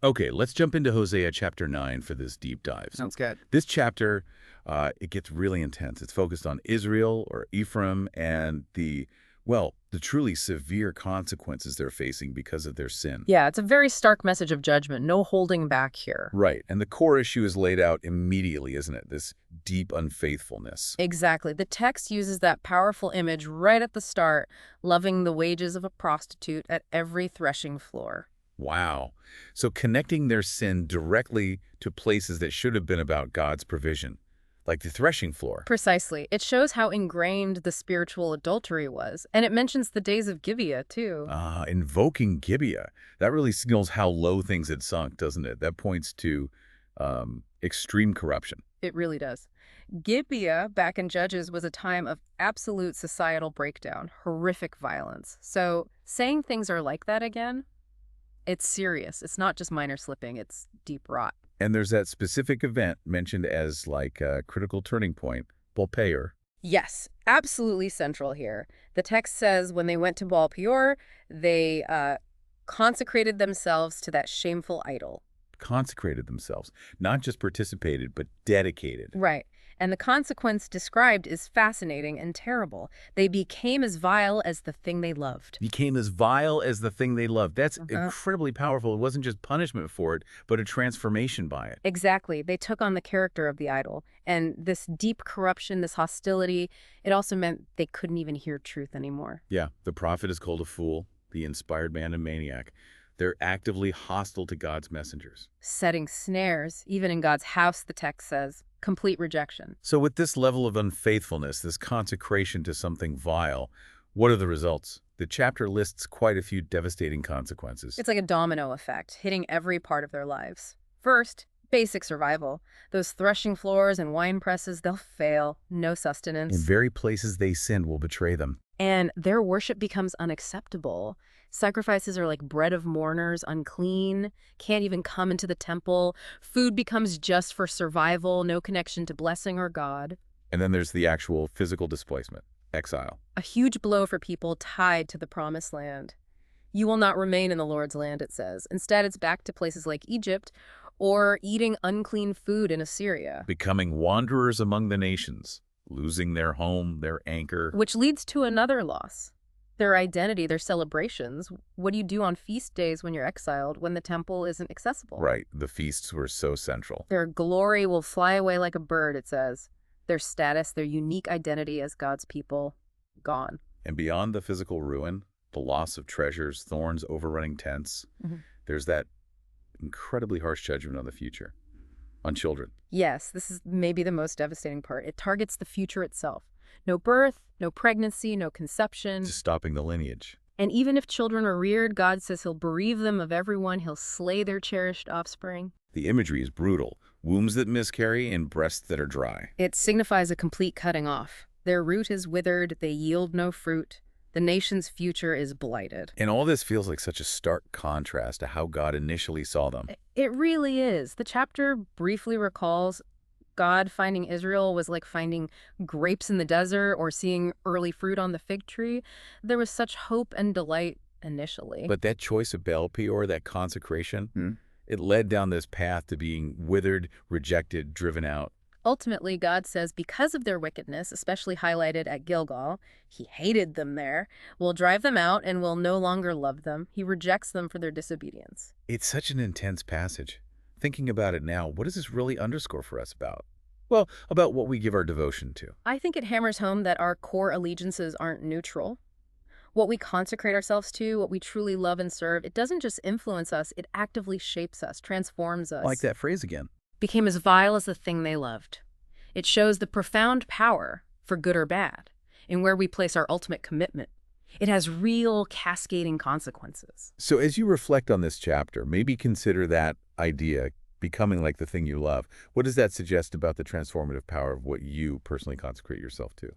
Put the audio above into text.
Okay, let's jump into Hosea chapter 9 for this deep dive. Sounds good. This chapter, it gets really intense. It's focused on Israel or Ephraim and the truly severe consequences they're facing because of their sin. Yeah, it's a very stark message of judgment. No holding back here. Right, and the core issue is laid out immediately, isn't it? This deep unfaithfulness. Exactly. The text uses that powerful image right at the start, loving the wages of a prostitute at every threshing floor. Wow. So connecting their sin directly to places that should have been about God's provision, like the threshing floor. Precisely. It shows how ingrained the spiritual adultery was. And it mentions the days of Gibeah, too. Invoking Gibeah. That really signals how low things had sunk, doesn't it? That points to extreme corruption. It really does. Gibeah, back in Judges, was a time of absolute societal breakdown, horrific violence. So saying things are like that again, it's serious. It's not just minor slipping, it's deep rot. And there's that specific event mentioned as like a critical turning point, Baal-peor. Yes, absolutely central here. The text says when they went to Baal Peor, they consecrated themselves to that shameful idol. Consecrated themselves, not just participated, but dedicated. Right. And the consequence described is fascinating and terrible. They became as vile as the thing they loved. Became as vile as the thing they loved. That's Uh-huh. incredibly powerful. It wasn't just punishment for it, but a transformation by it. Exactly. They took on the character of the idol. And this deep corruption, this hostility, it also meant they couldn't even hear truth anymore. Yeah, the prophet is called a fool, the inspired man a maniac. They're actively hostile to God's messengers. Setting snares, even in God's house, the text says. Complete rejection. So with this level of unfaithfulness, this consecration to something vile, what are the results? The chapter lists quite a few devastating consequences. It's like a domino effect, hitting every part of their lives. First, basic survival. Those threshing floors and wine presses, they'll fail. No sustenance. In very places they sinned will betray them. And their worship becomes unacceptable. Sacrifices are like bread of mourners, unclean, can't even come into the temple. Food becomes just for survival, no connection to blessing or God. And then there's the actual physical displacement, exile. A huge blow for people tied to the promised land. You will not remain in the Lord's land, it says. Instead, it's back to places like Egypt or eating unclean food in Assyria. Becoming wanderers among the nations, losing their home, their anchor. Which leads to another loss. Their identity, their celebrations. What do you do on feast days when you're exiled, when the temple isn't accessible? Right, the feasts were so central. Their glory will fly away like a bird, it says. Their status, their unique identity as God's people, gone. And beyond the physical ruin, the loss of treasures, thorns overrunning tents, there's that incredibly harsh judgment on the future, on children. Yes, this is maybe the most devastating part. It targets the future itself. No birth, no pregnancy, no conception. Just stopping the lineage. And even if children are reared, God says he'll bereave them of everyone. He'll slay their cherished offspring. The imagery is brutal. Wombs that miscarry and breasts that are dry. It signifies a complete cutting off. Their root is withered. They yield no fruit. The nation's future is blighted. And all this feels like such a stark contrast to how God initially saw them. It really is. The chapter briefly recalls God finding Israel was like finding grapes in the desert or seeing early fruit on the fig tree. There was such hope and delight initially. But that choice of Baal-peor, that consecration, it led down this path to being withered, rejected, driven out. Ultimately, God says because of their wickedness, especially highlighted at Gilgal, he hated them there, will drive them out and will no longer love them. He rejects them for their disobedience. It's such an intense passage. Thinking about it now, what does this really underscore for us about? Well, about what we give our devotion to. I think it hammers home that our core allegiances aren't neutral. What we consecrate ourselves to, what we truly love and serve, it doesn't just influence us, it actively shapes us, transforms us. Like that phrase again. Became as vile as the thing they loved. It shows the profound power, for good or bad, in where we place our ultimate commitment. It has real cascading consequences. So as you reflect on this chapter, maybe consider that idea, becoming like the thing you love. What does that suggest about the transformative power of what you personally consecrate yourself to?